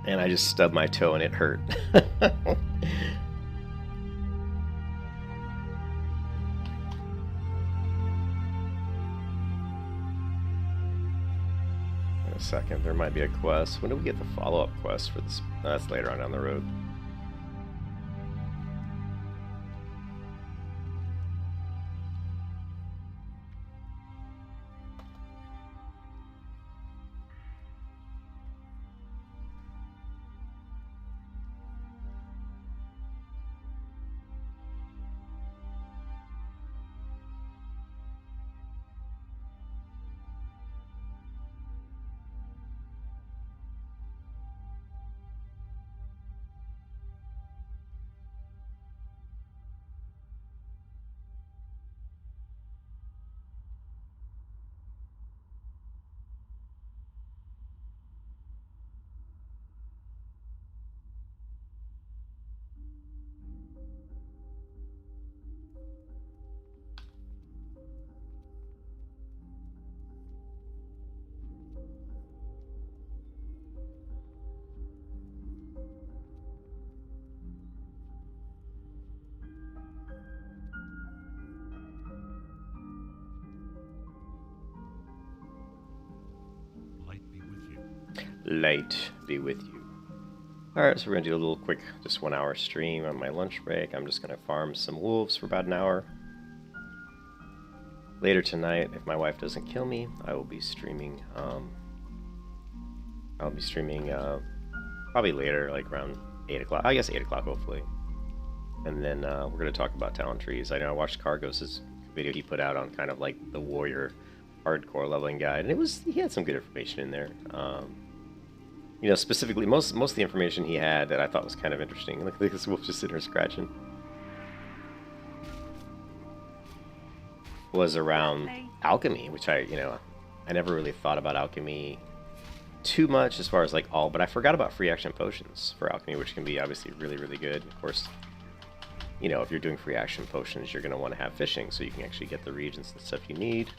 And I just stubbed my toe and it hurt. A second, there might be a quest. When do we get the follow-up quest for this? That's later on down the road. Light be with you. Alright, so we're going to do a little quick, just 1 hour stream on my lunch break. I'm just going to farm some wolves for about an hour. Later tonight, if my wife doesn't kill me, I will be streaming, probably later, like around 8 o'clock. I guess 8 o'clock, hopefully. And then we're going to talk about talent trees. I know I watched Cargos' video he put out on kind of like the warrior hardcore leveling guide, and he had some good information in there. You know, specifically, most of the information he had that I thought was kind of interesting. Look at this wolf just sitting there scratching. Was around alchemy, which I never really thought about alchemy too much as far as like but I forgot about free action potions for alchemy, which can be obviously really, really good. Of course, you know, if you're doing free action potions, you're going to want to have fishing so you can actually get the reagents and stuff you need.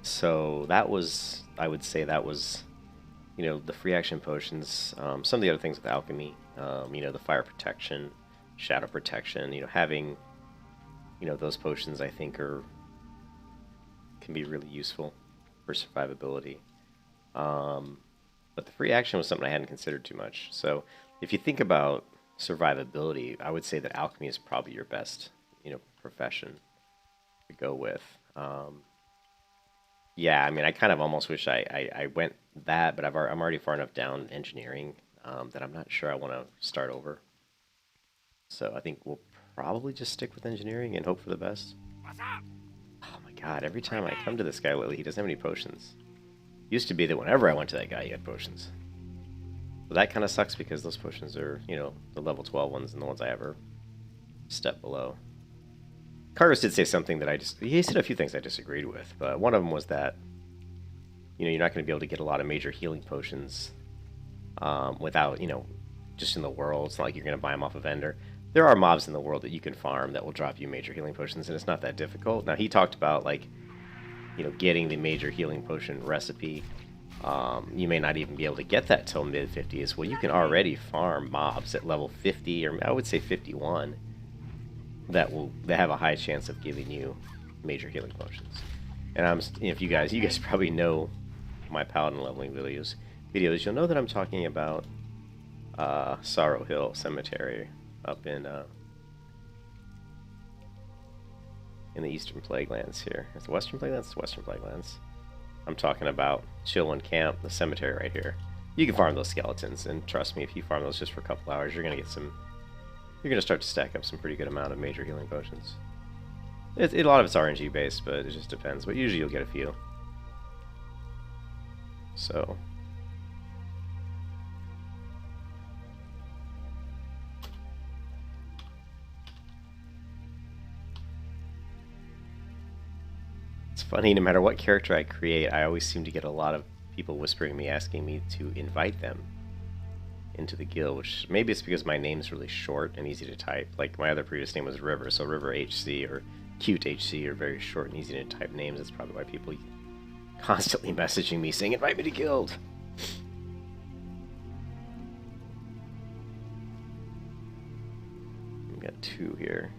So that was, I would say that was, you know, the free action potions. Some of the other things with alchemy, you know, the fire protection, shadow protection, you know, having, you know, those potions I think can be really useful for survivability. But the free action was something I hadn't considered too much. So if you think about survivability, I would say that alchemy is probably your best, you know, profession to go with. Yeah, I mean, I kind of almost wish I went that, but I'm already far enough down engineering that I'm not sure I want to start over. So I think we'll probably just stick with engineering and hope for the best. What's up? Oh my god, every time I come to this guy lately, he doesn't have any potions. Used to be that whenever I went to that guy, he had potions. But that kind of sucks because those potions are, you know, the level 12 ones and the ones I ever step below. Cargos did say something that he said a few things I disagreed with, but one of them was that, you know, you're not going to be able to get a lot of major healing potions without, you know, just in the world. It's not like you're going to buy them off a vendor. There are mobs in the world that you can farm that will drop you major healing potions, and it's not that difficult. Now, he talked about, like, you know, getting the major healing potion recipe. You may not even be able to get that till mid-50s. Well, you can already farm mobs at level 50, or I would say 51, that have a high chance of giving you major healing potions. And if you guys probably know my paladin leveling videos, you'll know that I'm talking about Sorrow Hill Cemetery up in the Eastern Plaguelands here. It's the Western Plaguelands? It's Western Plaguelands. I'm talking about Chillwind Camp, the cemetery right here. You can farm those skeletons, and trust me, if you farm those just for a couple hours, you're going to start to stack up some pretty good amount of major healing potions. A lot of it's RNG based, but it just depends. But usually you'll get a few. So it's funny, no matter what character I create, I always seem to get a lot of people whispering me, asking me to invite them into the guild, which maybe it's because my name's really short and easy to type. Like my other previous name was River, so River HC or Cute HC are very short and easy to type names. That's probably why people constantly messaging me saying, invite me to guild. We got 2 here.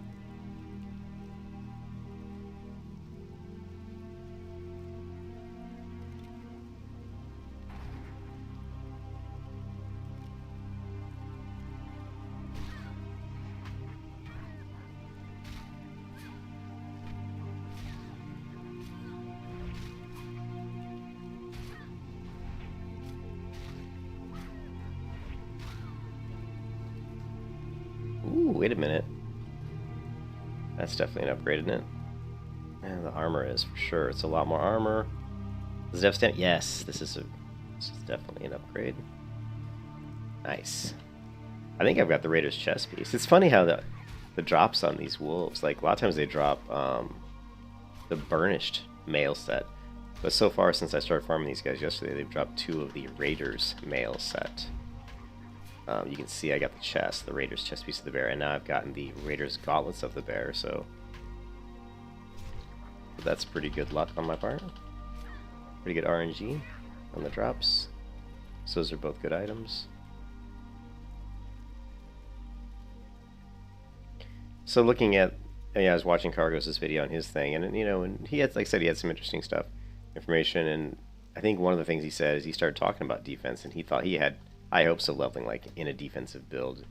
Ooh, wait a minute. That's definitely an upgrade, isn't it? And the armor is, for sure. It's a lot more armor. Does it have stand? Yes, this is definitely an upgrade. Nice. I think I've got the Raider's chest piece. It's funny how the drops on these wolves, like a lot of times they drop the burnished mail set. But so far, since I started farming these guys yesterday, they've dropped 2 of the Raiders mail set. You can see I got the chest, the Raiders chest piece of the bear, and now I've gotten the Raiders gauntlets of the bear, so that's pretty good luck on my part. Pretty good RNG on the drops. So those are both good items. So looking at, I was watching Cargos' video on his thing, and you know, and he had, like I said, he had some interesting stuff, information, and I think one of the things he said is he started talking about defense, and he thought he had high hopes of leveling like in a defensive build,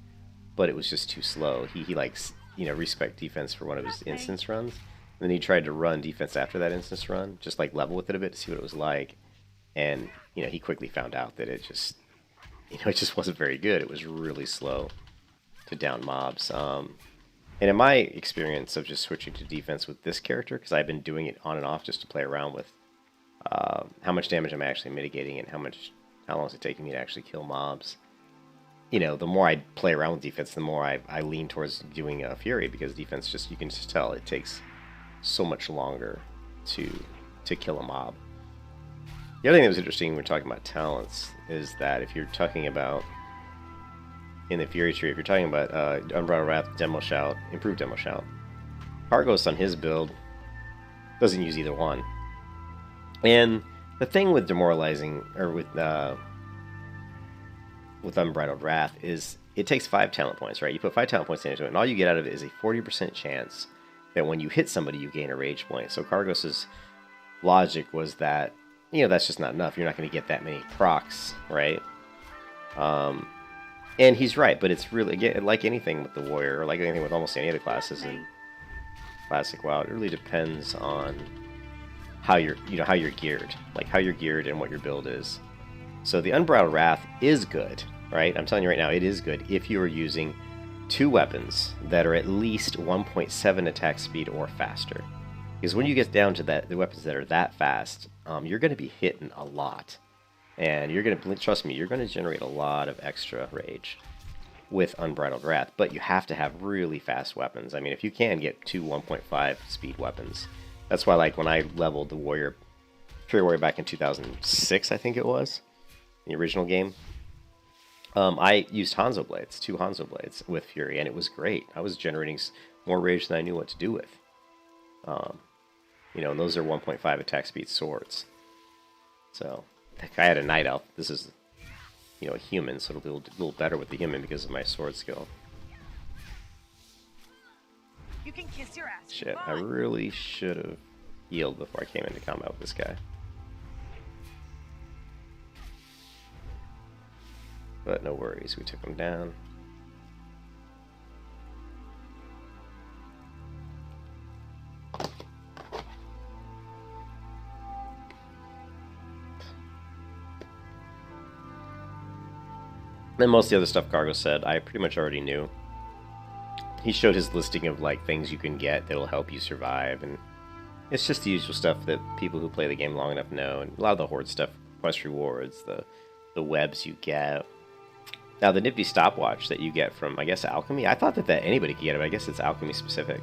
but it was just too slow. He likes, you know, respec defense for one of his instance runs, and then he tried to run defense after that instance run, just like level with it a bit to see what it was like, and you know, he quickly found out that it just, you know, it just wasn't very good. It was really slow to down mobs. And in my experience of just switching to defense with this character, because I've been doing it on and off just to play around with how much damage I'm actually mitigating and how long is it taking me to actually kill mobs. You know, the more I play around with defense, the more I lean towards doing Fury, because defense just, you can just tell it takes so much longer to kill a mob. The other thing that was interesting when we're talking about talents is that if you're talking about in the Fury tree, if you're talking about Unbridled Wrath, Demo Shout, Improved Demo Shout, Cargos on his build doesn't use either one. And the thing with demoralizing, or with Unbridled Wrath, is it takes 5 talent points, right? You put 5 talent points into it, and all you get out of it is a 40% chance that when you hit somebody, you gain a rage point. So Cargos's logic was that, you know, that's just not enough. You're not going to get that many procs, right? And he's right, but it's really, like anything with the warrior, or like anything with almost any other classes in Classic WoW, it really depends on how you're geared, like how you're geared and what your build is. So the Unbridled Wrath is good, right? I'm telling you right now, it is good if you are using 2 weapons that are at least 1.7 attack speed or faster. Because when you get down to the weapons that are that fast, you're going to be hitting a lot. And you're going to, trust me, you're going to generate a lot of extra rage with Unbridled Wrath. But you have to have really fast weapons. I mean, if you can get 2 1.5 speed weapons. That's why, like, when I leveled the Fury Warrior back in 2006, I think it was, the original game, I used Hanzo Blades, 2 Hanzo Blades with Fury, and it was great. I was generating more rage than I knew what to do with. You know, and those are 1.5 attack speed swords. So I had a Night Elf. This is, you know, a human, so it'll be a little better with the human because of my sword skill. You can kiss your ass. Shit, I really should have healed before I came into combat with this guy. But no worries, we took him down. Then most of the other stuff Cargo said, I pretty much already knew. He showed his listing of like things you can get that'll help you survive, and it's just the usual stuff that people who play the game long enough know, and a lot of the Horde stuff, quest rewards, the webs you get. Now the nifty stopwatch that you get from, I guess, Alchemy, I thought that anybody could get it, but I guess it's Alchemy specific.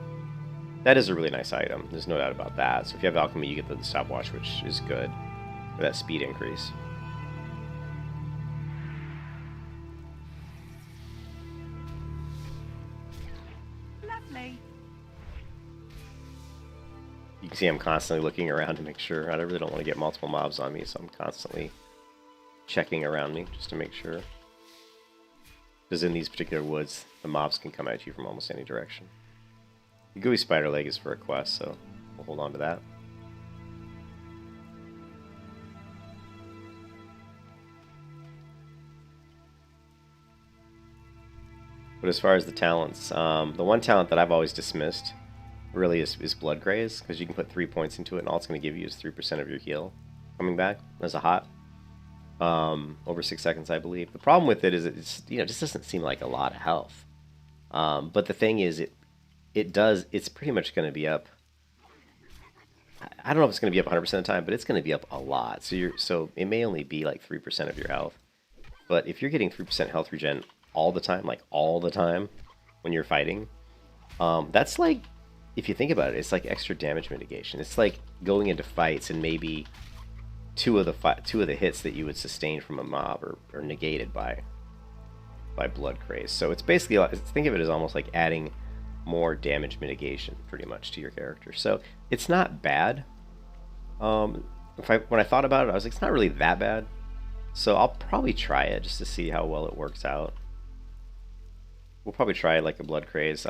That is a really nice item, there's no doubt about that. So if you have Alchemy, you get the stopwatch, which is good for that speed increase. You can You see, I'm constantly looking around to make sure. I really don't want to get multiple mobs on me, so I'm constantly checking around me just to make sure. Because in these particular woods, the mobs can come at you from almost any direction. The gooey spider leg is for a quest, so we'll hold on to that. But as far as the talents, the one talent that I've always dismissed really is Blood Graze, because you can put 3 points into it, and all it's going to give you is 3% of your heal coming back as a hot. Over 6 seconds, I believe. The problem with it is it's, you know, it just doesn't seem like a lot of health. But the thing is, it's pretty much going to be up. I don't know if it's going to be up 100% of the time, but it's going to be up a lot. So it may only be like 3% of your health. But if you're getting 3% health regen all the time, like all the time when you're fighting, that's like, if you think about it, it's like extra damage mitigation. It's like going into fights and maybe two of the hits that you would sustain from a mob are negated by Blood Graze. So it's basically, think of it as almost like adding more damage mitigation pretty much to your character. So it's not bad. When I thought about it, I was like, it's not really that bad. So I'll probably try it just to see how well it works out. We'll probably try it like a Blood Graze.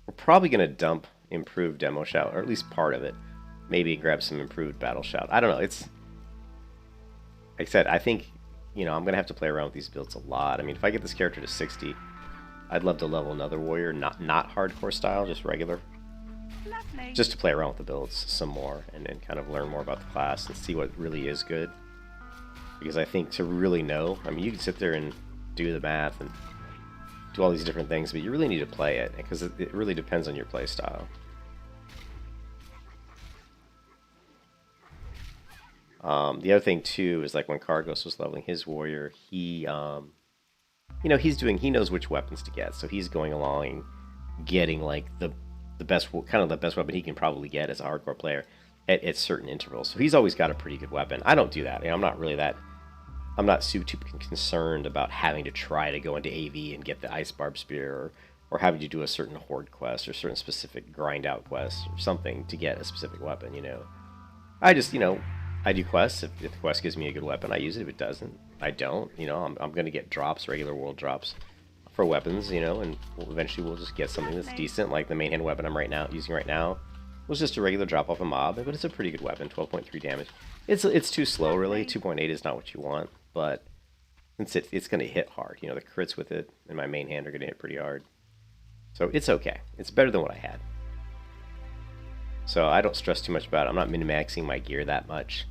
We're probably going to dump improved Demo Shout, or at least part of it. Maybe grab some improved Battle Shout. I don't know. It's, like I said, I think, you know, I'm going to have to play around with these builds a lot. I mean, if I get this character to 60, I'd love to level another warrior, not hardcore style, just regular. Lovely. Just to play around with the builds some more and kind of learn more about the class and see what really is good. Because I think to really know, I mean, you can sit there and do the math and do all these different things, but you really need to play it, because it really depends on your play style. The other thing too is, like when Cargos was leveling his warrior, he, you know, he knows which weapons to get, so he's going along and getting like the best, kind of the best weapon he can probably get as a hardcore player at certain intervals. So he's always got a pretty good weapon. I don't do that. You know, I'm not really that. I'm not too concerned about having to try to go into AV and get the Ice Barb Spear, or having to do a certain horde quest or certain specific grind out quest or something to get a specific weapon, you know. I just, you know, I do quests. If the quest gives me a good weapon, I use it. If it doesn't, I don't. You know, I'm going to get drops, regular world drops for weapons, you know, and eventually we'll just get something that's decent, like the main hand weapon I'm using right now was just a regular drop off a mob, but it's a pretty good weapon, 12.3 damage. It's too slow, really. 2.8 is not what you want, but since it's going to hit hard, you know, the crits with it and my main hand are going to hit pretty hard. So it's okay. It's better than what I had. So I don't stress too much about it. I'm not min-maxing my gear that much.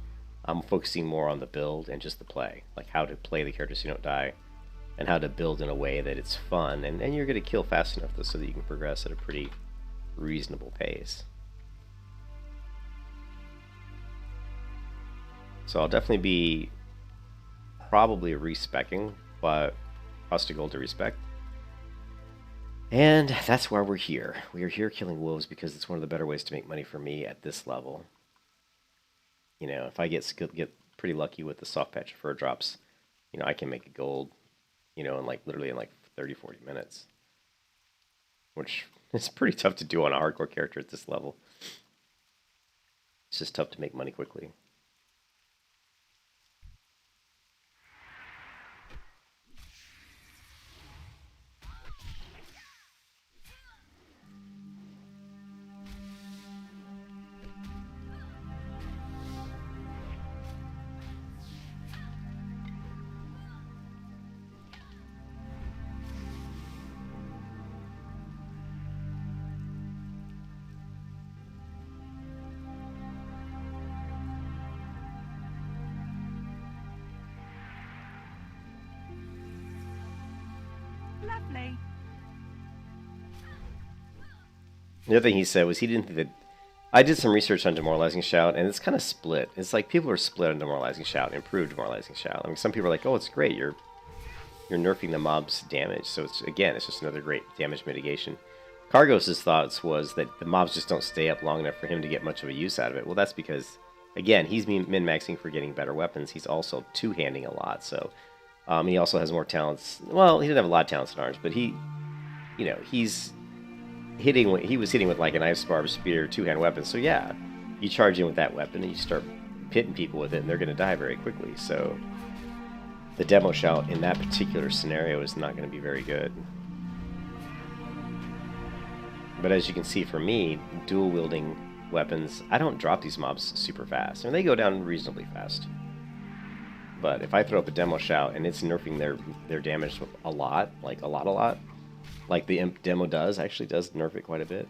I'm focusing more on the build and just the play, like how to play the character so you don't die, and how to build in a way that it's fun, and you're going to kill fast enough so that you can progress at a pretty reasonable pace. So I'll definitely be probably respecking, but cost of gold to respect. And that's why we're here. We are here killing wolves because it's one of the better ways to make money for me at this level. You know, if I get pretty lucky with the soft patch of fur drops, you know, I can make a gold, you know, literally in like 30-40 minutes. Which is pretty tough to do on a hardcore character at this level. It's just tough to make money quickly. Lovely. The other thing he said was he didn't think that... I did some research on Demoralizing Shout, and it's kind of split. It's like people are split on Demoralizing Shout and improved Demoralizing Shout. I mean, some people are like, oh, it's great, you're nerfing the mob's damage. So, it's just another great damage mitigation. Cargos' thoughts was that the mobs just don't stay up long enough for him to get much of a use out of it. Well, that's because, again, he's min-maxing for getting better weapons. He's also two-handing a lot, so... he also has more talents. Well, he doesn't have a lot of talents in arms, but he, you know, he's he was hitting with like an ice barb spear, two-hand weapon. So yeah, you charge in with that weapon and you start hitting people with it, and they're going to die very quickly. So the demo shout in that particular scenario is not going to be very good. But as you can see, for me, dual wielding weapons, I don't drop these mobs super fast. I mean, they go down reasonably fast. But if I throw up a demo shout and it's nerfing their damage a lot, like a lot, like the imp demo actually does nerf it quite a bit.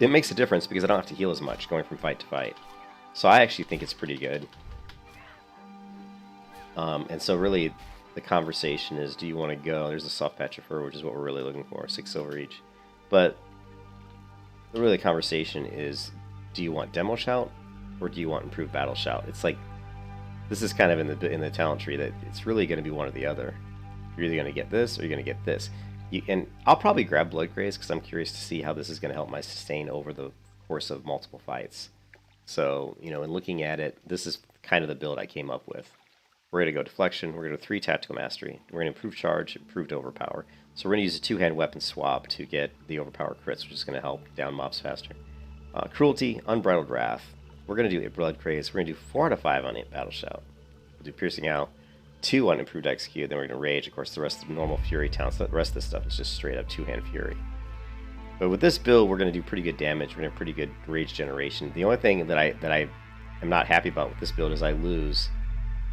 It makes a difference because I don't have to heal as much going from fight to fight. So I actually think it's pretty good. And so really, the conversation is, do you want to go? There's a soft patch of fur, which is what we're really looking for, 6 silver each. But really, the conversation is, do you want demo shout or do you want improved battle shout? It's like, this is kind of in the talent tree that it's really going to be one or the other. You're either going to get this or you're going to get this. And I'll probably grab Blood Graze because I'm curious to see how this is going to help my sustain over the course of multiple fights. So, you know, in looking at it, this is kind of the build I came up with. We're going to go Deflection, we're going to go 3 Tactical Mastery, we're going to improve Charge, improved Overpower. So we're going to use a 2-hand weapon swap to get the Overpower crits, which is going to help down mobs faster. Cruelty, Unbridled Wrath. We're going to do a Blood Craze. We're going to do 4 out of 5 on a Battle Shout. We'll do Piercing Out, 2 on Improved Execute, then we're going to Rage. Of course, the rest of the normal Fury talents. The rest of this stuff is just straight up 2-hand Fury. But with this build, we're going to do pretty good damage. We're going to have pretty good Rage generation. The only thing that I am not happy about with this build is I lose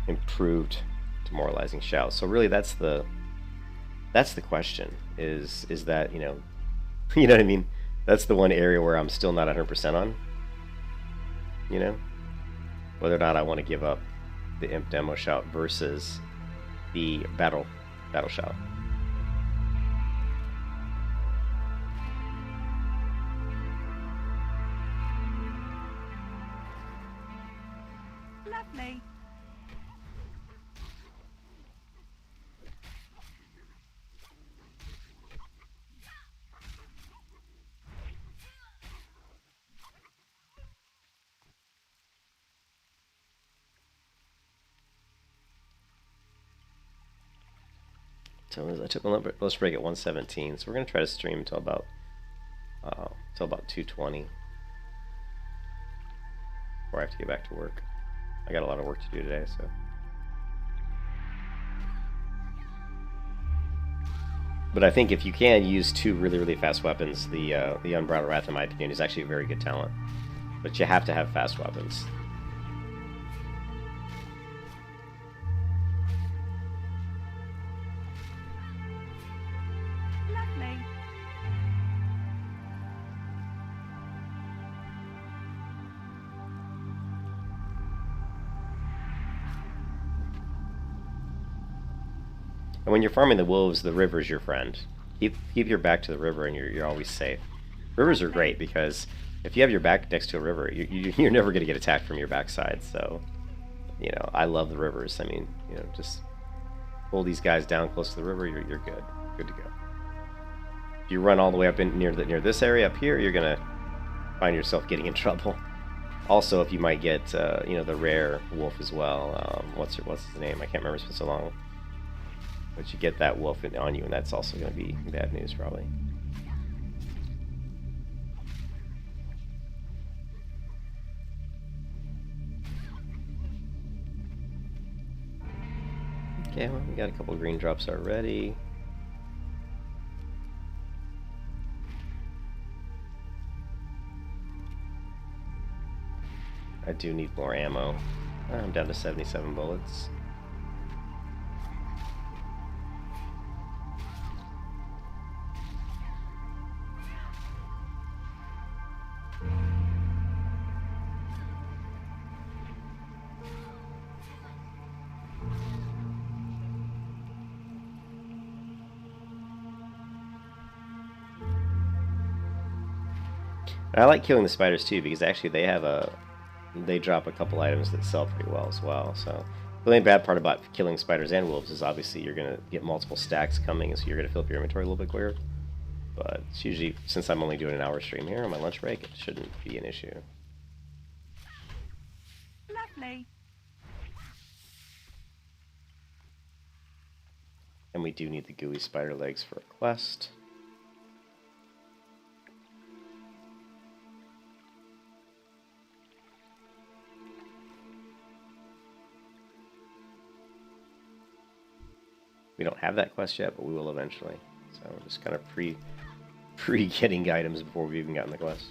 improved Demoralizing Shout. So really, that's the question. Is that, you know, you know what I mean? That's the one area where I'm still not 100% on. You know, whether or not I want to give up the Imp Demo Shout versus the Battle Shout. Lovely. So I took a lunch break at 1:17, so we're gonna try to stream till about 2:20 before I have to get back to work. I got a lot of work to do today, so. But I think if you can use 2 really fast weapons, the Unbridled Wrath, in my opinion, is actually a very good talent. But you have to have fast weapons. Lovely. And when you're farming the wolves, the river's your friend. Keep your back to the river, and you're always safe. Rivers are great because if you have your back next to a river, you're never going to get attacked from your backside. So, you know, I love the rivers. I mean, you know, just pull these guys down close to the river, you're good to go. If you run all the way up in near this area up here, you're gonna find yourself getting in trouble. Also, if you might get you know, the rare wolf as well. What's his name? I can't remember. It's been so long. But you get that wolf on you, and that's also going to be bad news, probably. Okay, well, we got a couple of green drops already. I do need more ammo. I'm down to 77 bullets. I like killing the spiders too, because actually they drop a couple items that sell pretty well as well. So the only bad part about killing spiders and wolves is obviously you're gonna get multiple stacks coming, so you're gonna fill up your inventory a little bit quicker. But it's usually, since I'm only doing an hour stream here on my lunch break, it shouldn't be an issue. Lovely. And we do need the gooey spider legs for a quest. We don't have that quest yet, but we will eventually. So we're just kind of pre-getting items before we've even gotten the quest.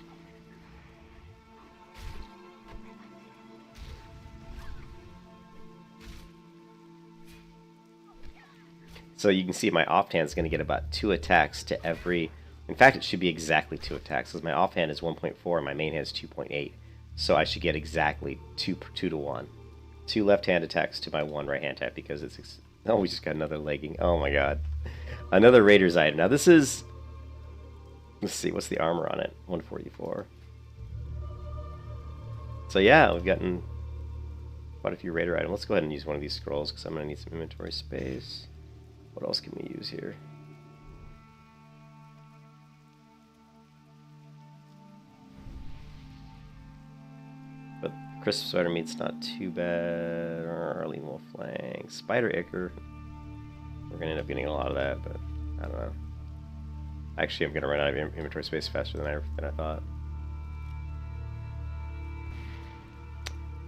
So you can see my offhand is going to get about 2 attacks to every... In fact, it should be exactly 2 attacks, because my offhand is 1.4 and my main hand is 2.8. So I should get exactly 2 to 1. 2 left-hand attacks to my 1 right-hand attack, because it's... Oh, we just got another legging. Oh my god. Another Raider's item. Now this is... Let's see, what's the armor on it? 144. So yeah, we've gotten quite a few Raider items. Let's go ahead and use one of these scrolls, because I'm going to need some inventory space. What else can we use here? But crisp sweater meat's not too bad. Lean wolf flank. Spider ichor. We're gonna end up getting a lot of that, but I don't know. Actually, I'm gonna run out of inventory space faster than I thought.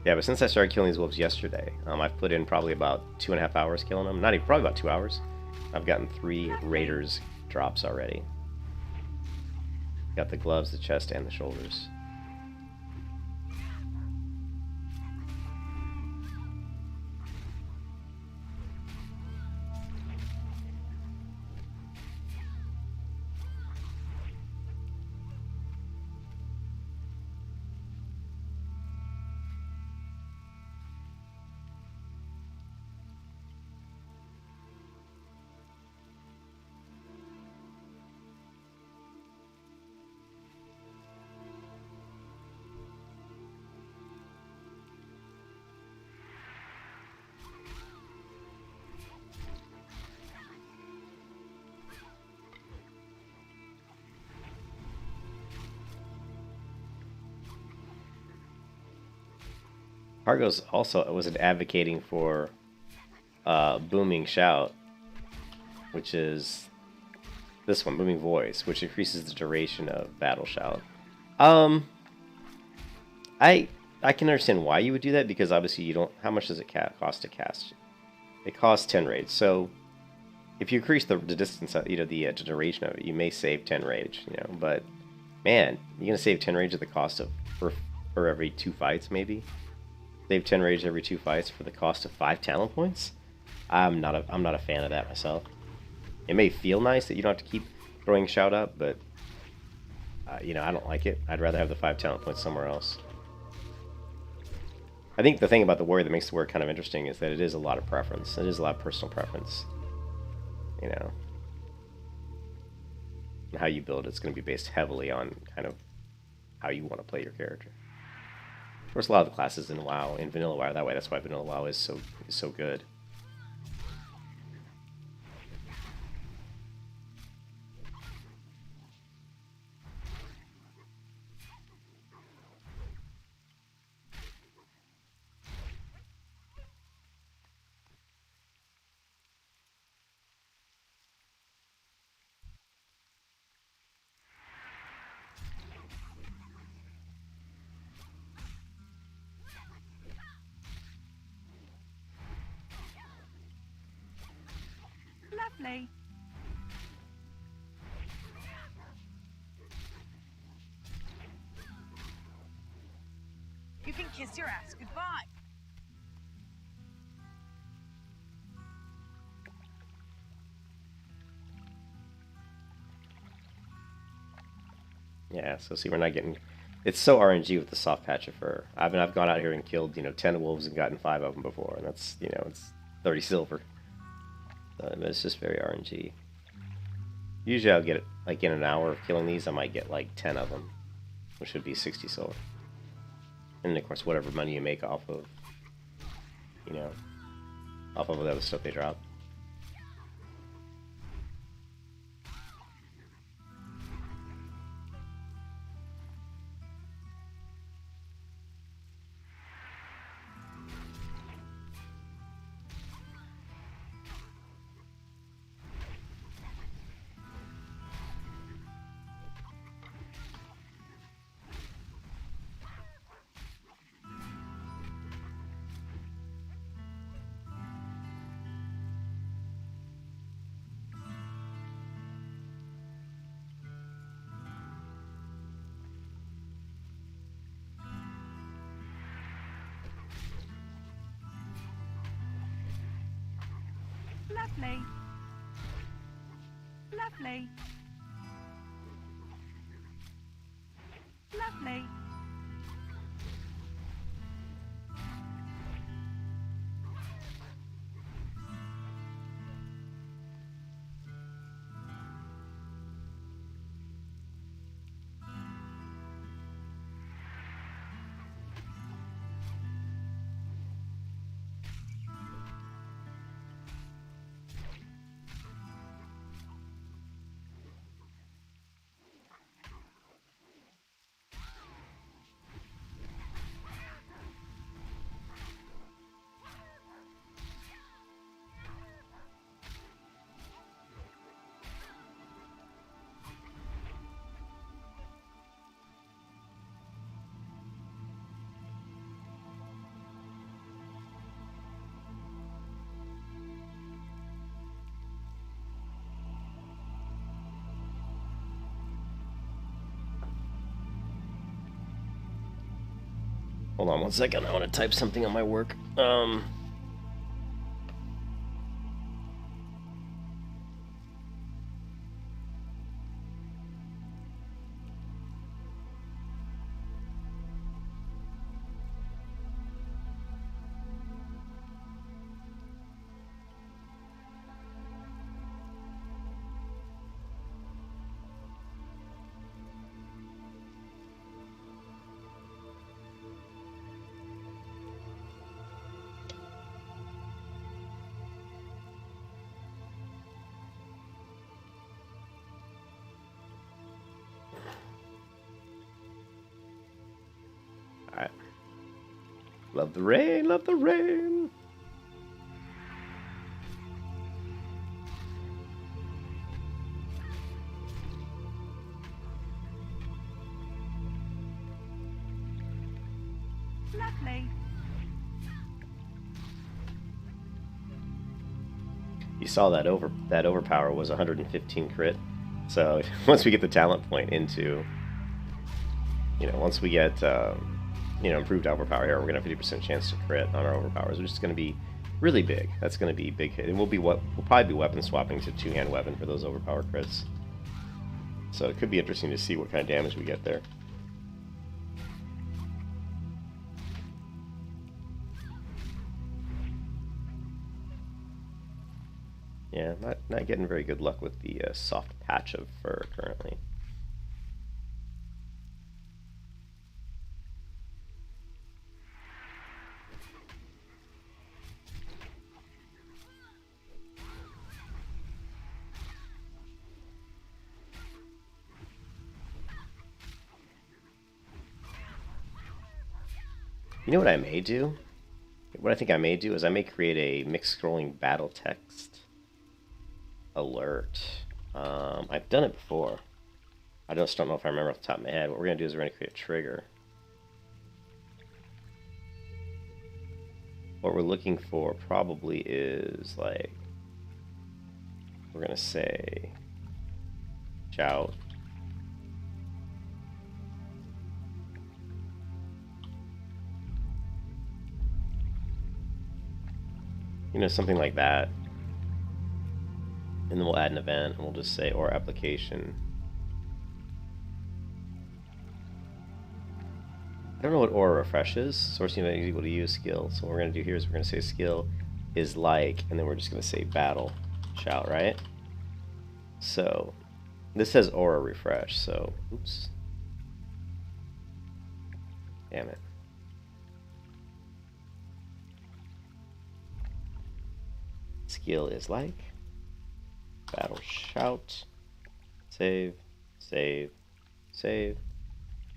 Yeah, but since I started killing these wolves yesterday, I've put in probably about 2.5 hours killing them. Not even, probably about 2 hours. I've gotten 3 Raiders drops already. Got the gloves, the chest, and the shoulders. Argos also was advocating for Booming Shout, which is this one, Booming Voice, which increases the duration of Battle Shout. I can understand why you would do that, because obviously you don't... How much does it cost to cast? It costs 10 rage, so if you increase the distance, the duration of it, you may save 10 rage, but man, you're gonna save 10 rage at the cost of for every 2 fights, maybe? Save 10 rage every 2 fights for the cost of 5 talent points? I'm not a fan of that myself. It may feel nice that you don't have to keep throwing shout up, but I don't like it. I'd rather have the 5 talent points somewhere else. I think the thing about the warrior that makes the warrior kind of interesting is that it is a lot of preference. It is a lot of personal preference. And how you build it's going to be based heavily on kind of how you want to play your character. Of course, a lot of the classes in WoW, in Vanilla WoW, that way. That's why Vanilla WoW is so good. Lovely. You can kiss your ass goodbye. Yeah, so see, we're not getting... It's so RNG with the soft patch of fur. I've gone out here and killed, 10 wolves and gotten 5 of them before, and that's, it's 30 silver. It's just very RNG. Usually I'll get, like, in an hour of killing these, I might get, like, 10 of them, which would be 60 silver. And, of course, whatever money you make off of, off of the other stuff they drop. Lovely. Lovely. Lovely. Hold on 1 second. I want to type something on my work. Alright. Love the rain, love the rain. Lovely. You saw that overpower was 115 crit. So once we get the talent point into, once we get improved overpower here, we're gonna have 50% chance to crit on our overpowers, which is gonna be really big. That's gonna be a big hit, and we'll probably be weapon swapping to two-hand weapon for those overpower crits. So it could be interesting to see what kind of damage we get there. Yeah, not getting very good luck with the soft patch of fur currently. You know what I may do? What I think I may do is I may create a mixed scrolling battle text alert. I've done it before. I just don't know if I remember off the top of my head. What we're going to do is we're going to create a trigger. What we're looking for probably is like, we're going to say shout. Something like that. And then we'll add an event, and we'll just say, or application. I don't know what aura refresh is. Source event is equal to use skill. So what we're going to do here is we're going to say skill is like, and then we're just going to say battle shout, right? So this says aura refresh, so oops. Damn it. Skill is like battle shout, save, save, save,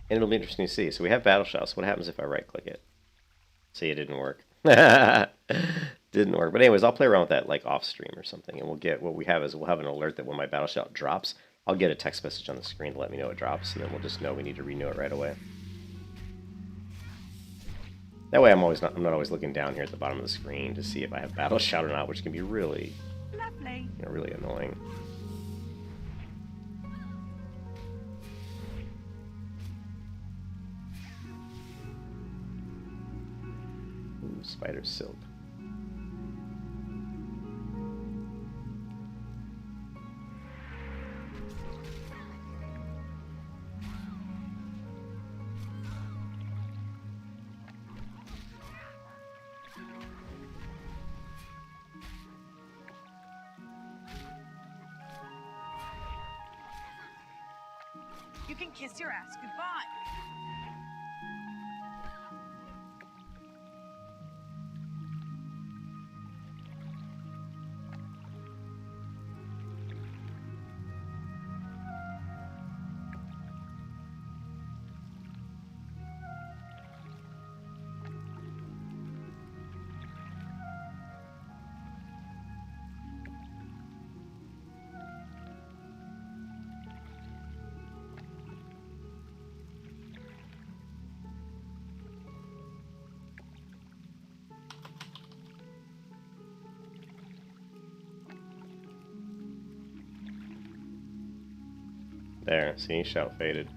and it'll be interesting to see. So we have battle shout. So what happens if I right click it? See, it didn't work. Didn't work. But anyways, I'll play around with that like off stream or something, and we'll get what we have is we'll have an alert that when my battle shout drops, I'll get a text message on the screen to let me know it drops, and then we'll just know we need to renew it right away. That way I'm not always looking down here at the bottom of the screen to see if I have battle shout or not, which can be really, Lovely. really annoying. Ooh, spider silk. You can kiss your ass goodbye. There, see, shout faded.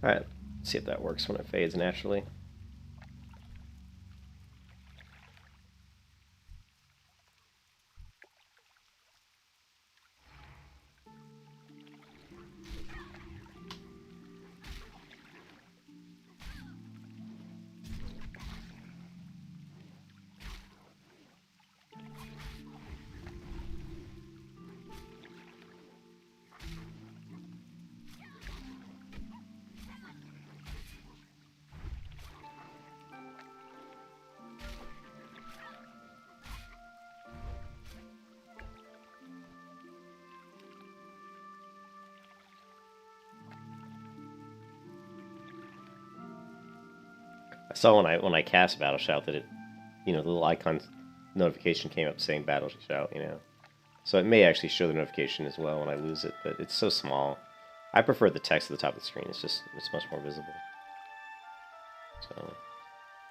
Alright, see if that works when it fades naturally. I saw when I cast Battle Shout that it, you know, the little icon notification came up saying Battle Shout, you know. So it may actually show the notification as well when I lose it, but it's so small. I prefer the text at the top of the screen. It's much more visible. So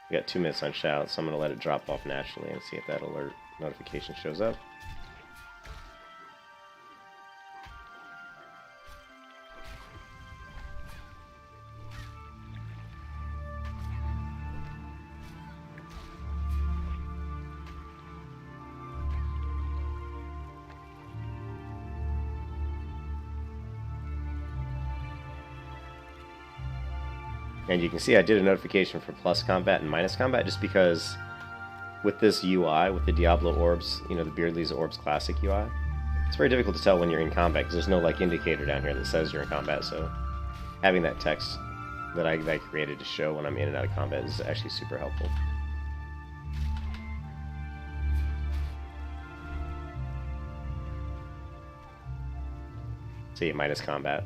we got 2 minutes on Shout, so I'm going to let it drop off naturally and see if that alert notification shows up. And you can see I did a notification for plus combat and minus combat just because with this UI, with the Diablo Orbs, you know, the Beardley's Orbs Classic UI, it's very difficult to tell when you're in combat because there's no like indicator down here that says you're in combat, so having that text that I created to show when I'm in and out of combat is actually super helpful. See, minus combat.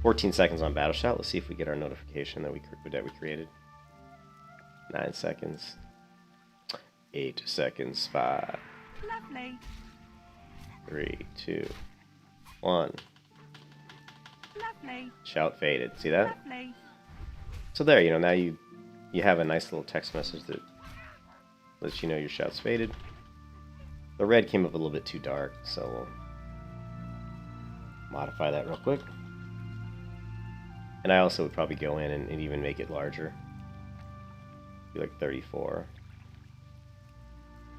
14 seconds on Battle Shout. Let's see if we get our notification that we created. 9 seconds. 8 seconds. 5. Lovely. 3, 2, 1. Lovely. Shout faded. See that? Lovely. So there, you know, now you have a nice little text message that lets you know your shout's faded. The red came up a little bit too dark, so we'll modify that real quick. And I also would probably go in and even make it larger. Be like 34.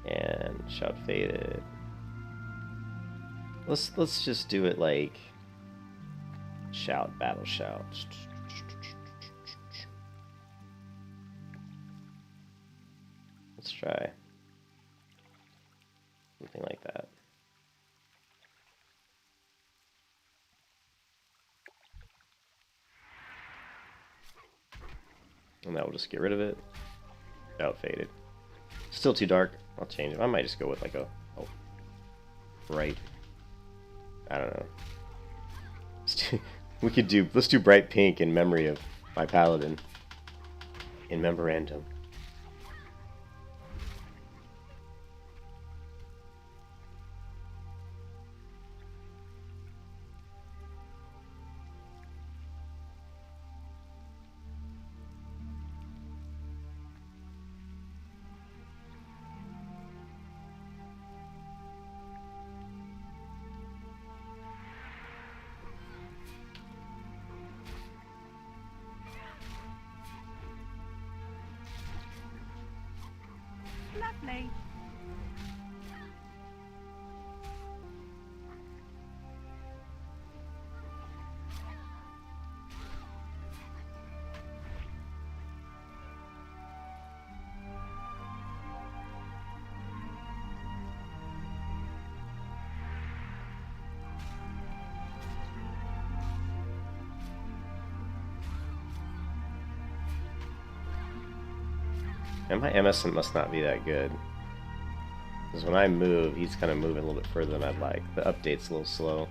And shout faded. Let's just do it like shout, battle shout. Let's try something like that. And that will just get rid of it. Shout faded. Still too dark. I'll change it. I might just go with like a bright. I don't know. Let's do bright pink in memory of my paladin. In memorandum. Lovely. And my MSN must not be that good. Because when I move, he's kind of moving a little bit further than I'd like. The update's a little slow.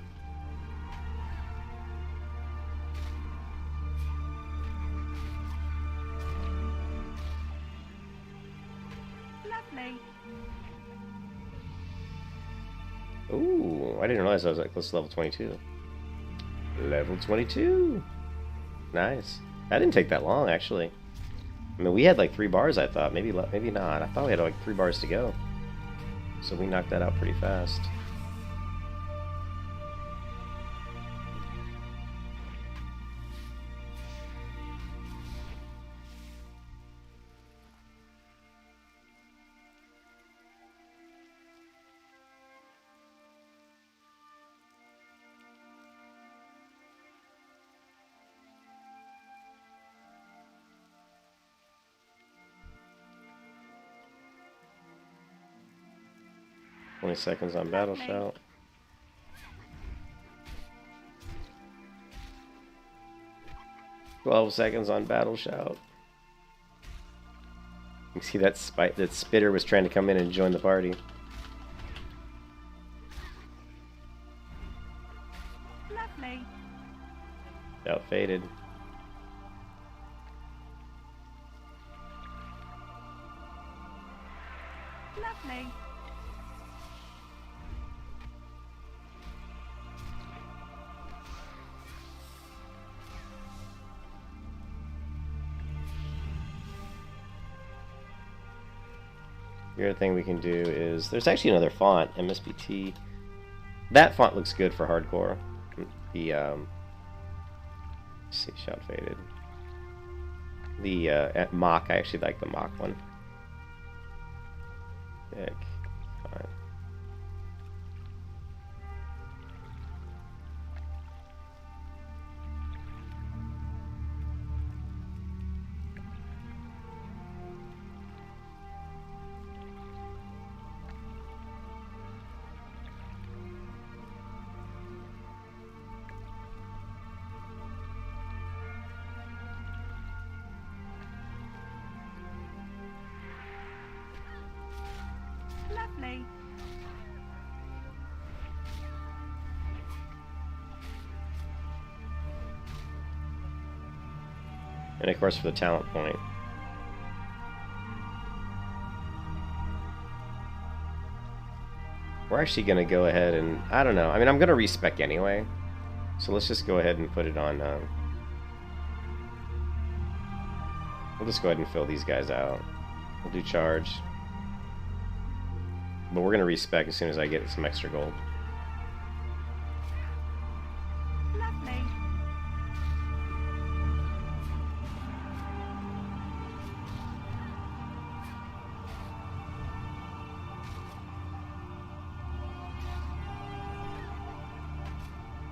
Lovely. Ooh, I didn't realize I was like close to level 22. Level 22! Nice. That didn't take that long, actually. I mean, we had like 3 bars, I thought. Maybe not. I thought we had like 3 bars to go. So we knocked that out pretty fast. Twenty seconds on Battle Shout. "12 seconds on Battle Shout." You see that spitter was trying to come in and join the party. Lovely. Shout faded. Lovely. The other thing we can do is, there's actually another font, MSBT. That font looks good for hardcore. The, let's see, shout faded. The, at mock, I actually like the mock one. Heck, fine. Lovely. And of course for the talent point. We're actually going to go ahead and, I don't know, I mean I'm going to respec anyway. So let's just go ahead and put it on, we'll just go ahead and fill these guys out. We'll do charge. But we're going to respec as soon as I get some extra gold. Lovely.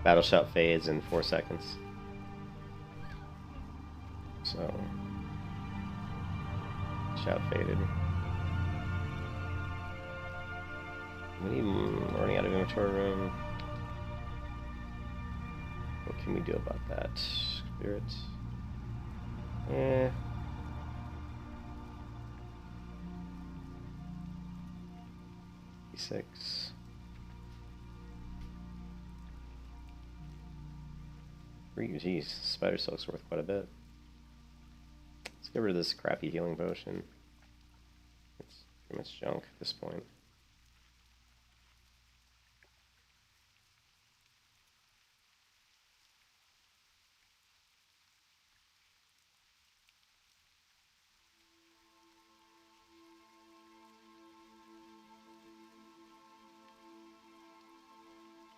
Battle Shout fades in 4 seconds. So, shout faded. We're running out of inventory room. What can we do about that? Spirit. Eh. E6. Geez, Spider Silk's worth quite a bit. Let's get rid of this crappy healing potion. It's pretty much junk at this point.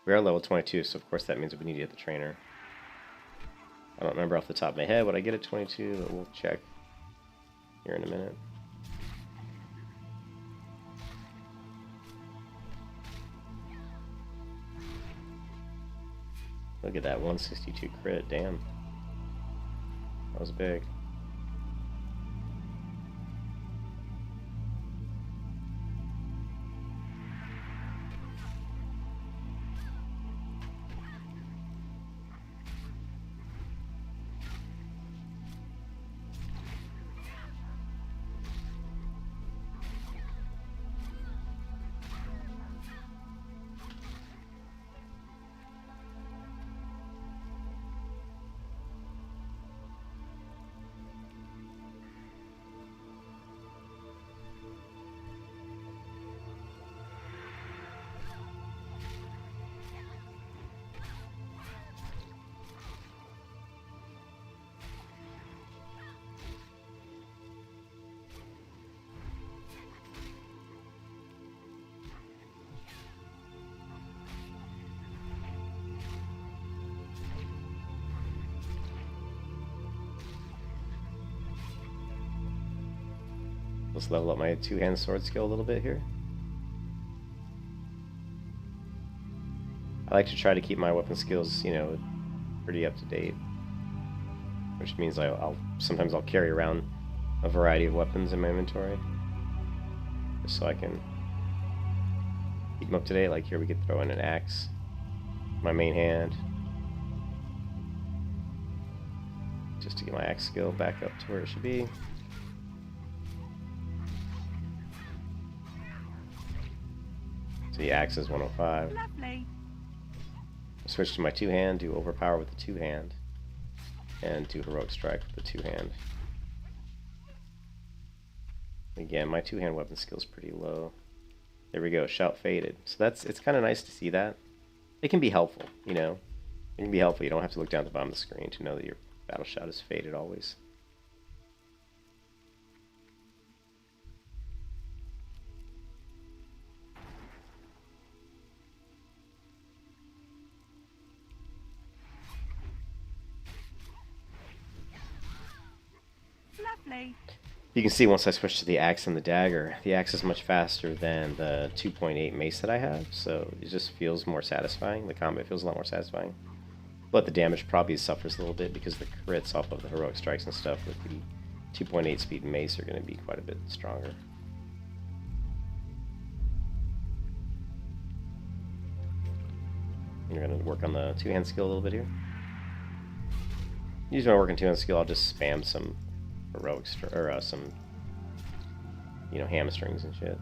We are level 22, so of course that means we need to get the trainer. I don't remember off the top of my head what I get at 22, but we'll check here in a minute. Look at that 162 crit, damn. That was big. Let's level up my two-hand sword skill a little bit here. I like to try to keep my weapon skills, you know, pretty up to date. Which means sometimes I'll carry around a variety of weapons in my inventory. Just so I can keep them up to date. Like here we could throw in an axe, my main hand. Just to get my axe skill back up to where it should be. The axe is 105. Lovely. Switch to my two-hand, do overpower with the two-hand, and do heroic strike with the two-hand. Again, my two-hand weapon skill is pretty low. There we go, shout faded. So it's kind of nice to see that. It can be helpful, you know. It can be helpful. You don't have to look down at the bottom of the screen to know that your battle shout is faded always. Lovely. You can see once I switch to the axe and the axe is much faster than the 2.8 mace that I have, so it just feels more satisfying. The combat feels a lot more satisfying. But the damage probably suffers a little bit because the crits off of the heroic strikes and stuff with the 2.8 speed mace are going to be quite a bit stronger. We're going to work on the two-hand skill a little bit here. Usually when I work on two-hand skill, I'll just spam some heroic some, you know, hamstrings and shit.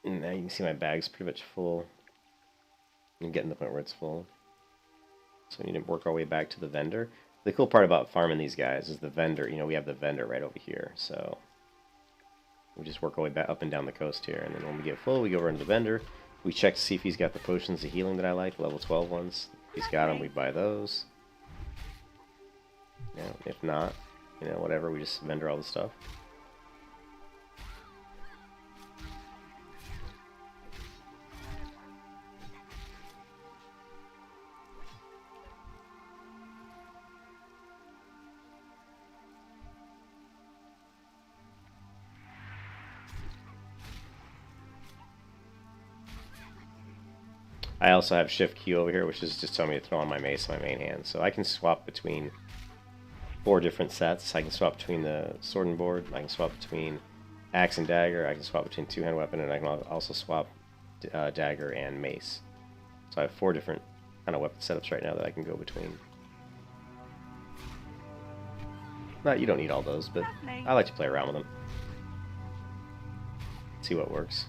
And now you can see my bag's pretty much full. I'm getting to the point where it's full. So we need to work our way back to the vendor. The cool part about farming these guys is the vendor, you know, we have the vendor right over here. So we just work our way back up and down the coast here. And then when we get full, we go over into the vendor. We check to see if he's got the potions of healing that I like, level 12 ones. If he's got them, we buy those. You know, if not, you know, whatever, we just vendor all the stuff. I also have Shift Q over here, which is just telling me to throw on my mace on my main hand. So I can swap between 4 different sets. I can swap between the sword and board. I can swap between axe and dagger. I can swap between two-hand weapon, and I can also swap dagger and mace. So I have 4 different kind of weapon setups right now that I can go between. Not, you don't need all those, but I like to play around with them. See what works.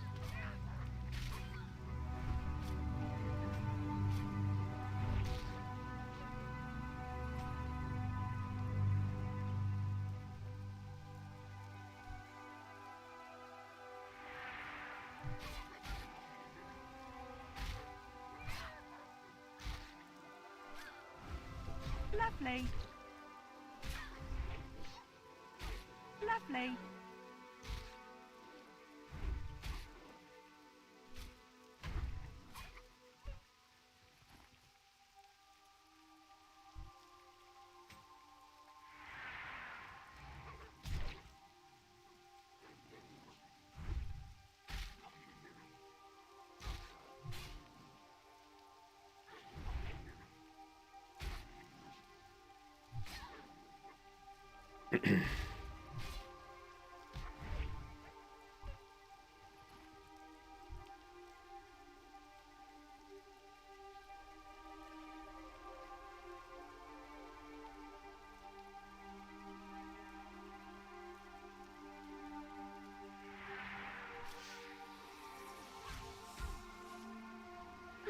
Lovely. Lovely.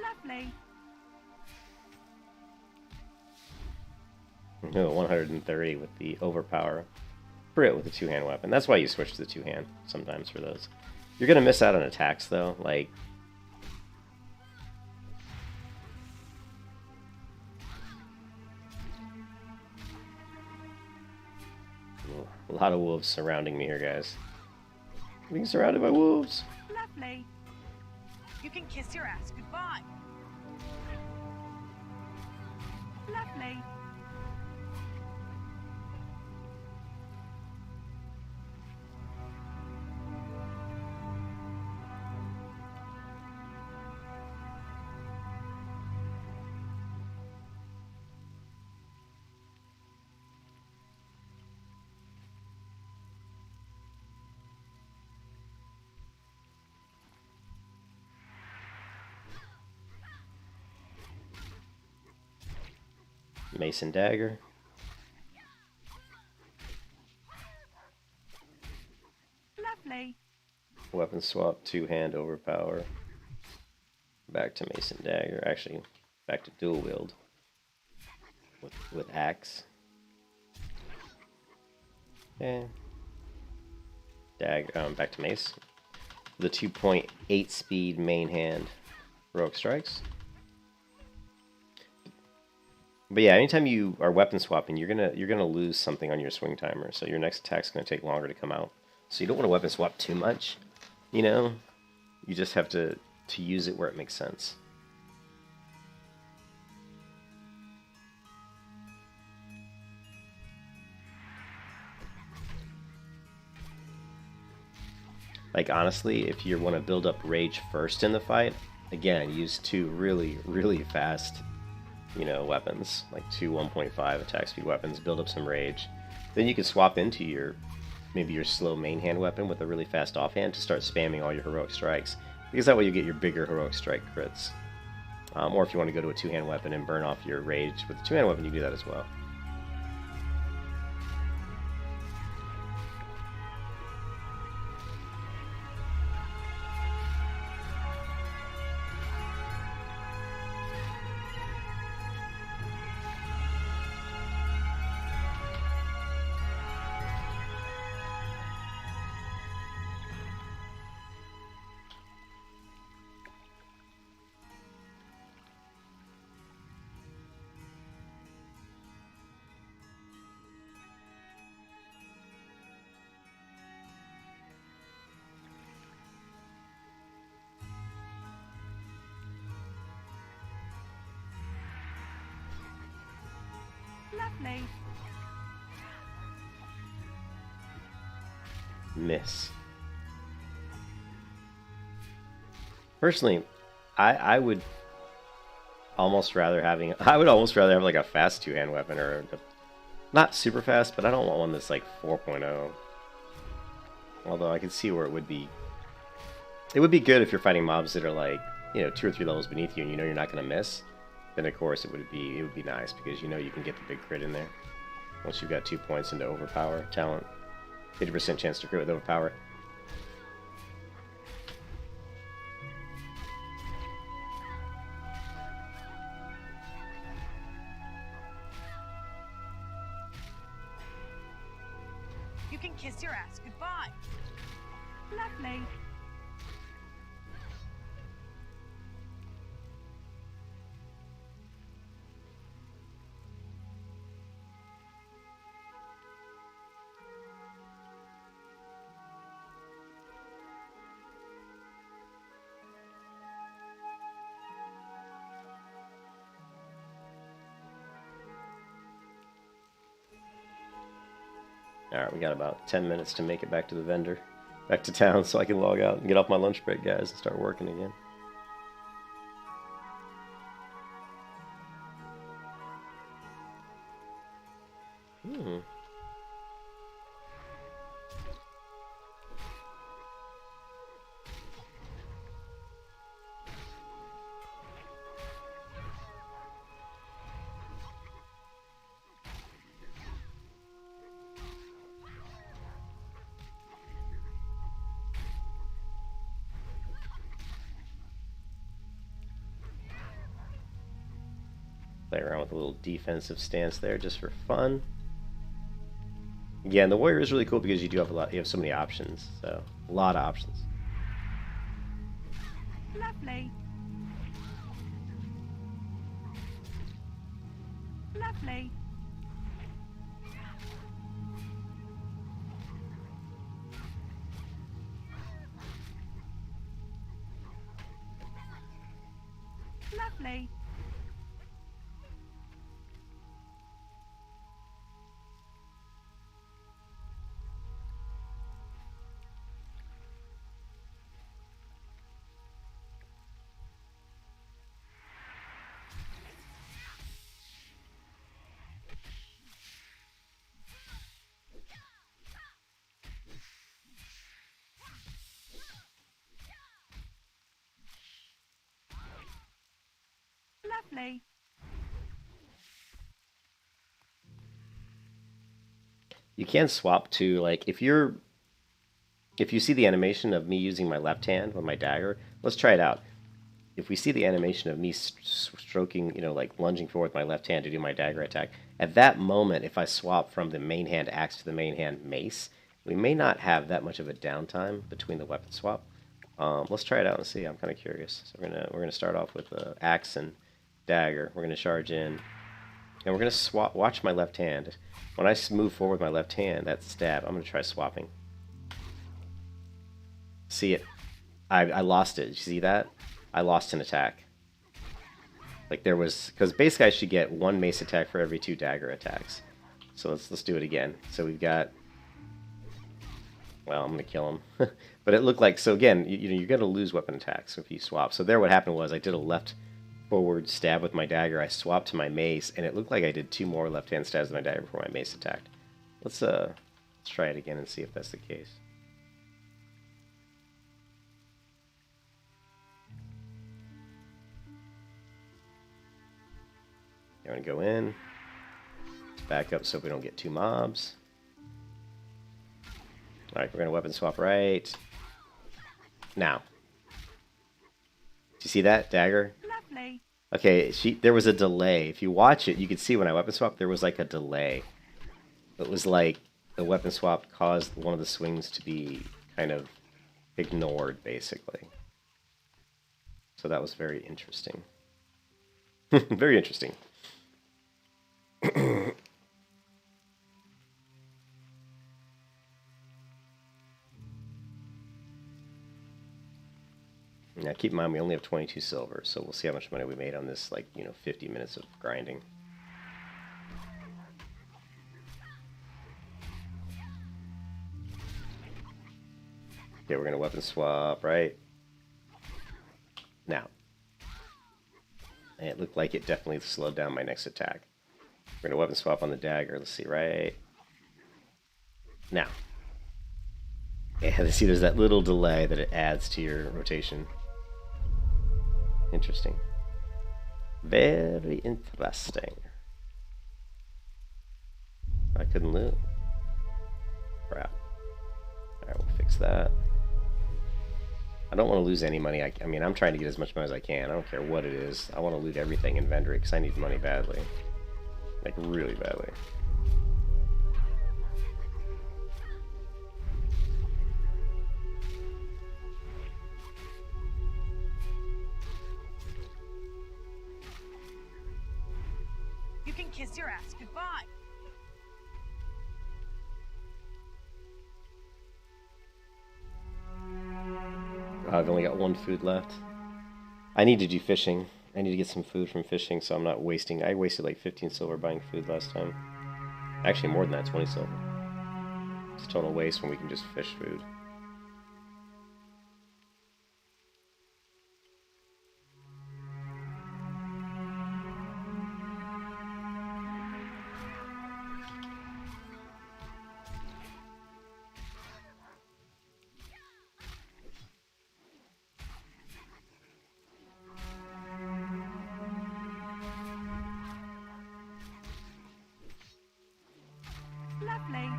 Lovely. No, 130 with the overpower. Crit with the two-hand weapon. That's why you switch to the two-hand sometimes for those. You're gonna miss out on attacks though, like a lot of wolves surrounding me here, guys. Being surrounded by wolves. Lovely. You can kiss your ass goodbye. Lovely. Mason dagger. Lovely. Weapon swap, two-hand overpower. Back to Mason dagger. Actually, back to dual wield with axe. And back to mace. The 2.8 speed main hand heroic strikes. But yeah, anytime you are weapon swapping, you're gonna lose something on your swing timer. So your next attack's gonna take longer to come out. So you don't want to weapon swap too much, you know. You just have to use it where it makes sense. Like honestly, if you want to build up rage first in the fight, again, use two really fast, you know, weapons, like two 1.5 attack speed weapons, build up some rage. Then you can swap into your maybe your slow main hand weapon with a really fast offhand to start spamming all your heroic strikes, because that way you get your bigger heroic strike crits. Or if you want to go to a two-hand weapon and burn off your rage with a two-hand weapon, you do that as well. Lovely. Miss. Personally, I would almost rather have like a fast two-hand weapon, or not super fast, but I don't want one that's like 4.0. Although I can see where it would be good if you're fighting mobs that are like, you know, 2 or 3 levels beneath you and you know you're not going to miss. Then of course it would be nice, because you know you can get the big crit in there once you've got 2 points into overpower talent. 50% chance to crit with overpower. You can kiss your ass goodbye. Lovely. Alright, we got about 10 minutes to make it back to the vendor. Back to town so I can log out and get off my lunch break, guys, and start working again. Play around with a little defensive stance there just for fun. Yeah, and the warrior is really cool because you have so many options. So, a lot of options. Lovely. Lovely. Lovely. Lovely. You can swap to, like, if you see the animation of me using my left hand with my dagger, let's try it out. If we see the animation of me stroking, you know, like lunging forward with my left hand to do my dagger attack, at that moment, if I swap from the main hand axe to the main hand mace, we may not have that much of a downtime between the weapon swap. Let's try it out and see. I'm kind of curious. So we're gonna start off with axe and dagger. We're gonna charge in, and we're gonna swap. Watch my left hand. When I move forward with my left hand, that stab, I'm gonna try swapping. See it? I lost it. Did you see that? I lost an attack. Like there was, because basically I should get one mace attack for every 2 dagger attacks. So let's do it again. So we've got. Well, I'm gonna kill him. But it looked like, so again, you're gonna lose weapon attacks if you swap. So there, what happened was I did a left forward stab with my dagger. I swapped to my mace, and it looked like I did 2 more left hand stabs with my dagger before my mace attacked. Let's try it again and see if that's the case. I'm gonna go in, back up so we don't get 2 mobs. All right, we're gonna weapon swap right now. Do you see that dagger? Lovely. Okay, there was a delay. If you watch it, you could see when I weapon swapped, there was like a delay. It was like the weapon swap caused one of the swings to be kind of ignored, basically. So that was very interesting. Very interesting. Now keep in mind we only have 22 silver, so we'll see how much money we made on this, like, 50 minutes of grinding. Okay, we're gonna weapon swap right now. And it looked like it definitely slowed down my next attack. We're gonna weapon swap on the dagger. Let's see, right now. Yeah, see, there's that little delay that it adds to your rotation. Interesting. Very interesting. I couldn't loot. Crap. Alright, we'll fix that. I don't want to lose any money. I mean, I'm trying to get as much money as I can. I don't care what it is. I want to loot everything in Vendry because I need money badly. Like, really badly. You can kiss your ass goodbye. I've only got 1 food left. I need to do fishing. I need to get some food from fishing so I'm not wasting. I wasted like 15 silver buying food last time. Actually, more than that, 20 silver. It's a total waste when we can just fish food. Lovely.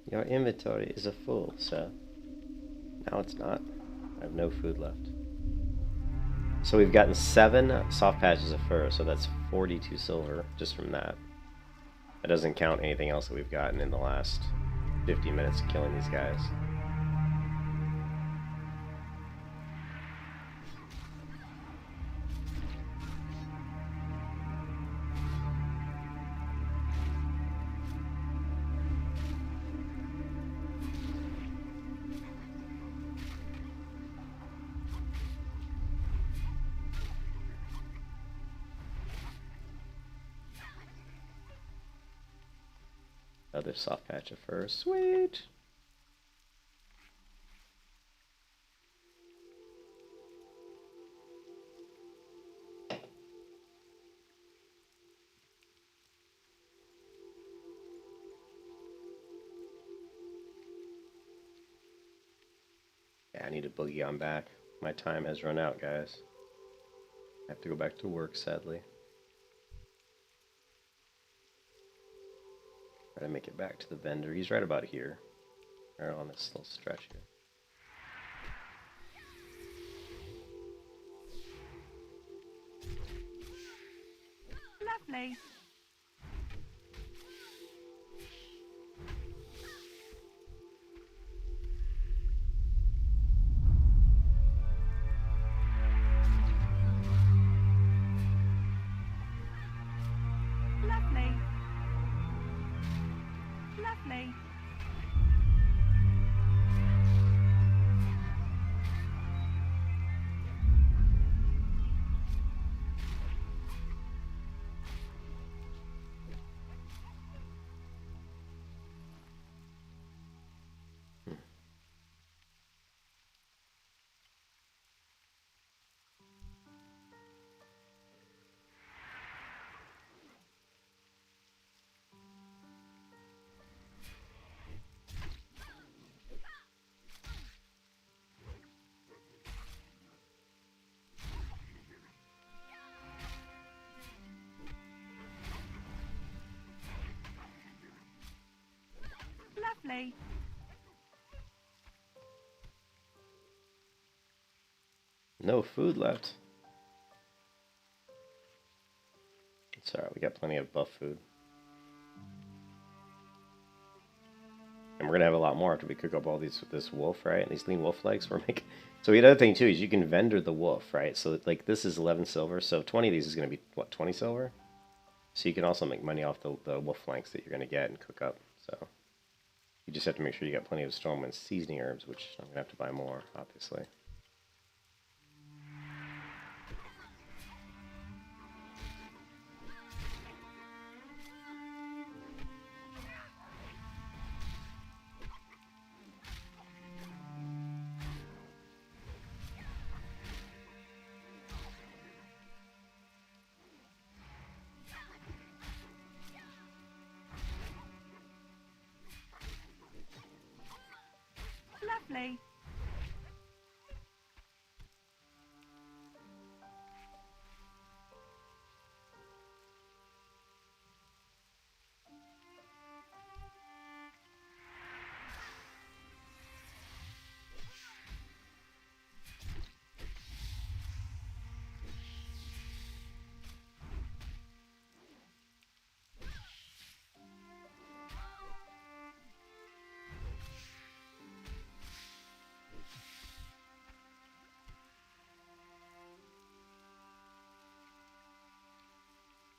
Your inventory is a full, sir. Now it's not. I have no food left. So we've gotten 7 soft patches of fur, so that's 42 silver just from that. That doesn't count anything else that we've gotten in the last 50 minutes of killing these guys. Another soft patch of fur. Sweet! Yeah, I need to boogie on back. My time has run out, guys. I have to go back to work, sadly. Try to make it back to the vendor. He's right about here. Right on this little stretch here. Lovely. Lovely. Lovely. Lovely. No food left. It's alright, we got plenty of buff food. And we're gonna have a lot more after we cook up all this wolf, right? And these lean wolf legs we're making. So the other thing too is you can vendor the wolf, right? So like this is 11 silver, so 20 of these is gonna be what, 20 silver? So you can also make money off the wolf flanks that you're gonna get and cook up. So you just have to make sure you got plenty of Stormwind seasoning herbs, which I'm gonna have to buy more, obviously. Lovely.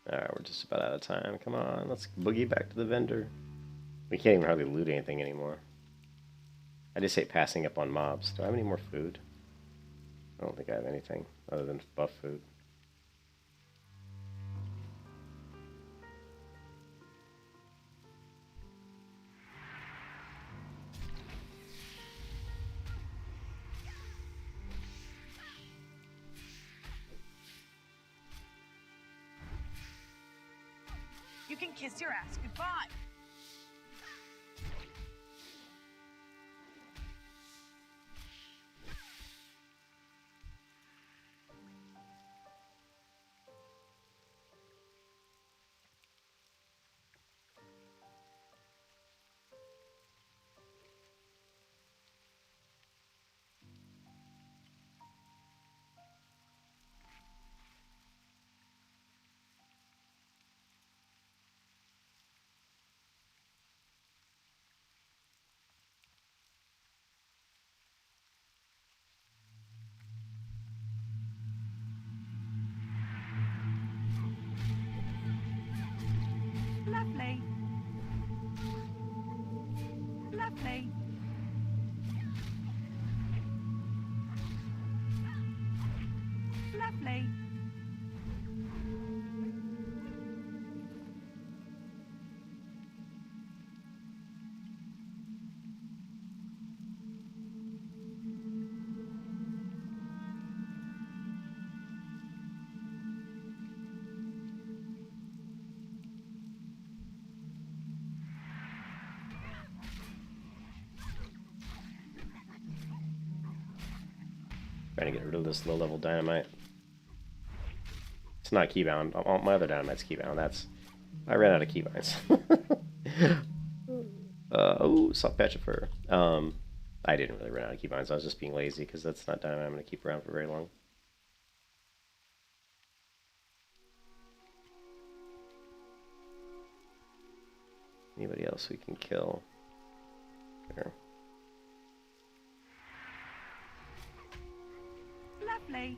Alright, we're just about out of time. Come on, let's boogie back to the vendor. We can't even hardly loot anything anymore. I just hate passing up on mobs. Do I have any more food? I don't think I have anything other than buff food. You can kiss your ass goodbye. Lovely. Lovely. Lovely. Trying to get rid of this low-level dynamite. It's not keybound. All my other dynamite's keybound. I ran out of keybinds. Oh, soft patch of fur. I didn't really run out of keybinds. I was just being lazy because that's not dynamite I'm going to keep around for very long. Anybody else we can kill? Here. Lovely.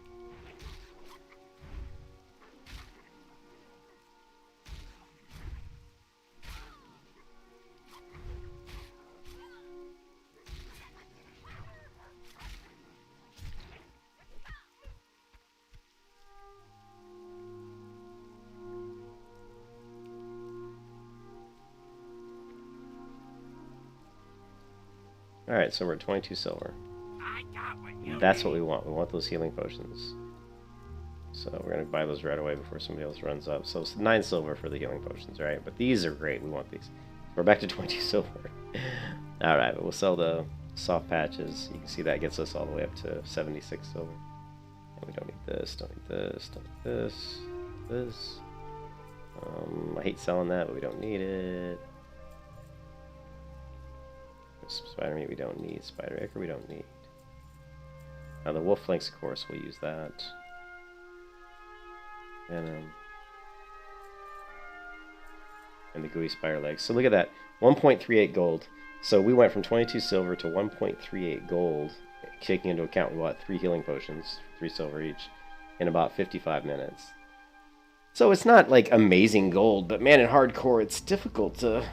Alright, so we're at 22 silver. That's what we want. We want those healing potions. So we're going to buy those right away before somebody else runs up. So it's 9 silver for the healing potions, right? But these are great. We want these. We're back to 22 silver. Alright, but we'll sell the soft patches. You can see that gets us all the way up to 76 silver. And we don't need this, don't need this, don't need this, this. I hate selling that, but we don't need it. Spider meat we don't need. Spider acre we don't need. Now the wolf flanks, of course, we'll use that. And the gooey spider legs. So look at that, 1.38 gold. So we went from 22 silver to 1.38 gold, taking into account we bought 3 healing potions, 3 silver each, in about 55 minutes. So it's not like amazing gold, but man, in hardcore it's difficult to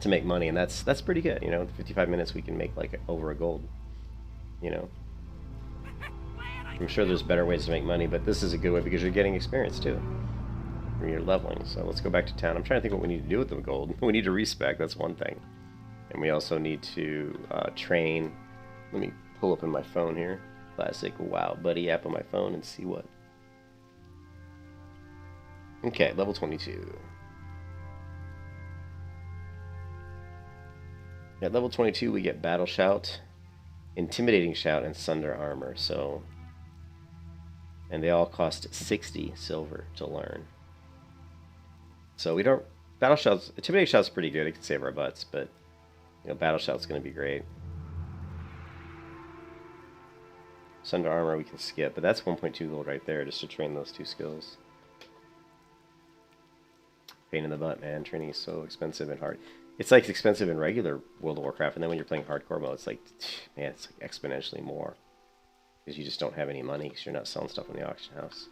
make money, and that's pretty good. You know, in 55 minutes we can make like over a gold. You know, I'm sure there's better ways to make money, but this is a good way because you're getting experience too. When you're leveling. So let's go back to town. I'm trying to think what we need to do with the gold. We need to respec, that's one thing. And we also need to train. Let me pull up in my phone here. Classic WoW Buddy app on my phone and see what. Okay, level 22. At level 22 we get Battle Shout, Intimidating Shout, and Sunder Armor. So, and they all cost 60 silver to learn. So we don't... Battle Shout's... Intimidating Shout's pretty good. It can save our butts, but... You know, Battle Shout's going to be great. Sunder Armor we can skip, but that's 1.2 gold right there just to train those 2 skills. Pain in the butt, man. Training is so expensive and hard. It's like expensive in regular World of Warcraft, and then when you're playing hardcore mode, it's like, man, it's like exponentially more. Because you just don't have any money because you're not selling stuff in the auction house.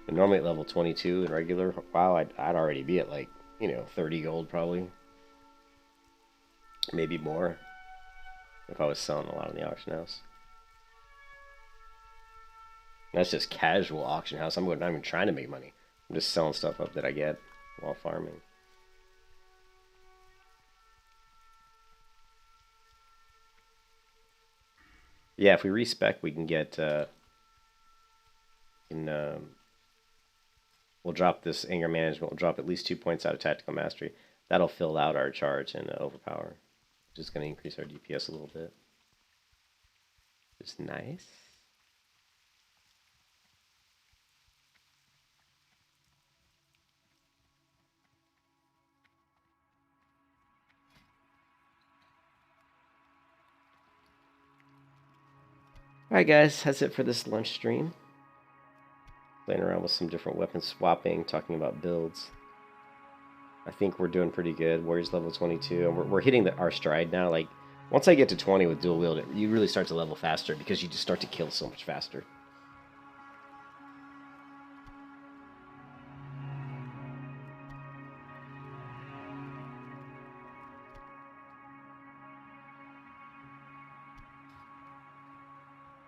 And normally at level 22 in regular WoW, I'd already be at like, 30 gold probably. Maybe more if I was selling a lot in the auction house. That's just casual auction house. I'm not even trying to make money. I'm just selling stuff up that I get while farming. Yeah, if we respec, we can get. We'll drop this anger management. We'll drop at least 2 points out of tactical mastery. That'll fill out our charge and overpower, which is going to increase our DPS a little bit. It's nice. Alright guys, that's it for this lunch stream. Playing around with some different weapon swapping, talking about builds. I think we're doing pretty good. Warriors level 22, and we're hitting our stride now. Like, once I get to 20 with dual wield, you really start to level faster because you just start to kill so much faster.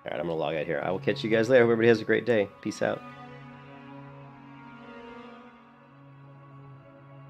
Alright, I'm going to log out here. I will catch you guys later. Everybody has a great day. Peace out.